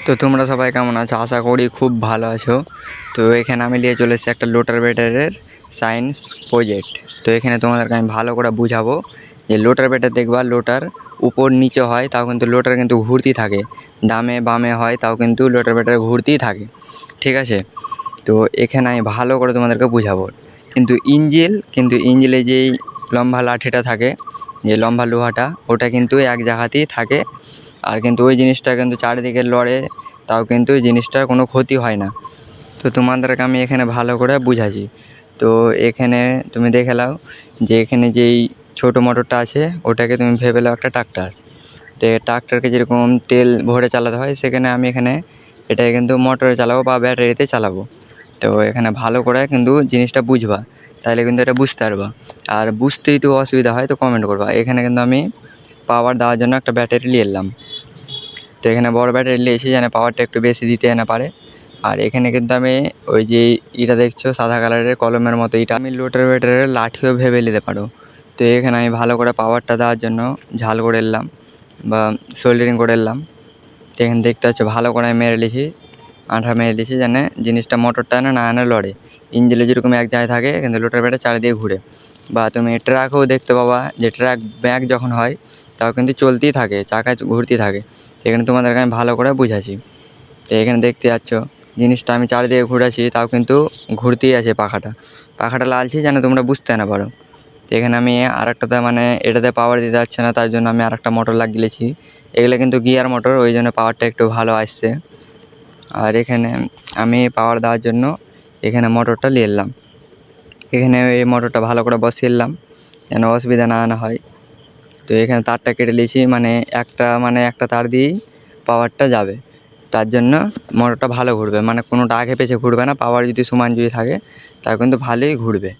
তো তোমরা সবাই কেমন আছো? আশা করি খুব ভালো আছো। তো এখানে আমি নিয়ে চলে এসেছি একটা লোটার বেটারের সায়েন্স প্রজেক্ট। তো এখানে তোমাদেরকে আমি ভালো করে বুঝাবো যে লোটার বেটার দেখবা, লোটার উপর নিচে হয় তাও কিন্তু লোটার কিন্তু ঘুরতেই থাকে, ডামে বামে হয় তাও কিন্তু লোটার বেটার ঘুরতেই থাকে, ঠিক আছে? তো এখানে আমি ভালো করে তোমাদেরকে বুঝাবো। কিন্তু ইঞ্জিলে যেই লম্বা লাঠিটা থাকে, যে লম্বা লোহাটা, ওটা কিন্তু এক জায়গাতেই থাকে। আর কিন্তু ওই জিনিসটা কিন্তু চারিদিকে লড়ে, তাও কিন্তু ওই জিনিসটার কোনো ক্ষতি হয় না। তো তোমাদেরকে আমি এখানে ভালো করে বুঝাচ্ছি। তো এখানে তুমি দেখে নাও যে এখানে যেই ছোটো মোটরটা আছে ওটাকে তুমি ভেবে নাও একটা ট্রাক্টর। তো ট্রাক্টরকে যেরকম তেল ভরে চালাতে হয়, সেখানে আমি এখানে এটাকে কিন্তু মোটরে চালাবো বা ব্যাটারিতে চালাবো। তো এখানে ভালো করে কিন্তু জিনিসটা বুঝবা, তাহলে কিন্তু এটা বুঝতে পারবা। আর বুঝতেই তো অসুবিধা হয় তো কমেন্ট করবা। এখানে কিন্তু আমি পাওয়ার দেওয়ার জন্য একটা ব্যাটারি নিয়ে এলাম। তো এখানে বড় ব্যাটারি নিয়েছি যেন পাওয়ারটা একটু বেশি দিতে না পারে। আর এখানে কিন্তু আমি ওই যে ইটা দেখছো সাদা কালারের কলমের মতো, এটা আমি লোটার ব্যাটারের লাঠিও ভেবে নিতে পারো। তো এখানে আমি ভালো করে পাওয়ারটা দেওয়ার জন্য ঝাল করে এলাম বা সোল্ডারিং করে এলাম। তো এখানে দেখতে পাচ্ছ ভালো করে আমি মেরে নিয়েছি, আঠা মেরে দিয়েছি যেন জিনিসটা মোটরটা না লড়ে। ইঞ্জিলে যেরকম এক জায়গায় থাকে কিন্তু লোটার ব্যাটার চারিদিকে ঘুরে। বা তুমি ট্রাকও দেখতে পাবা যে ট্রাক ব্যাক যখন হয় তাও কিন্তু চলতেই থাকে, চাকা ঘুরতেই থাকে। এখানে তোমাদেরকে আমি ভালো করে বুঝাচ্ছি। তো এখানে দেখতে পাচ্ছ জিনিসটা আমি চারিদিকে ঘুরাচ্ছি তাও কিন্তু ঘুরতেই আছে পাখাটা লালছি যেন তোমরা বুঝতে না পারো। তো এখানে আমি আরেকটাতে মানে এটাতে পাওয়ার দিতে পারছে না, তার জন্য আমি আরেকটা মোটর লাগিয়েছি। এগুলো কিন্তু গিয়ার মোটর, ওই জন্য পাওয়ারটা একটু ভালো আসছে। আর এখানে আমি পাওয়ার দেওয়ার জন্য এখানে মোটরটা নিয়ে এলাম। এখানে এই মোটরটা ভালো করে বসিয়ে এলাম যেন অসুবিধা না হয়। তো এখানে তারটা কেটে নিয়েছি, একটা তার দিয়েই পাওয়ারটা যাবে। তার জন্য মোটরটা ভালো ঘুরবে, মানে কোনোটা আগে পেছে ঘুরবে না। পাওয়ার যদি সমান যদি থাকে তা কিন্তু ভালোই ঘুরবে।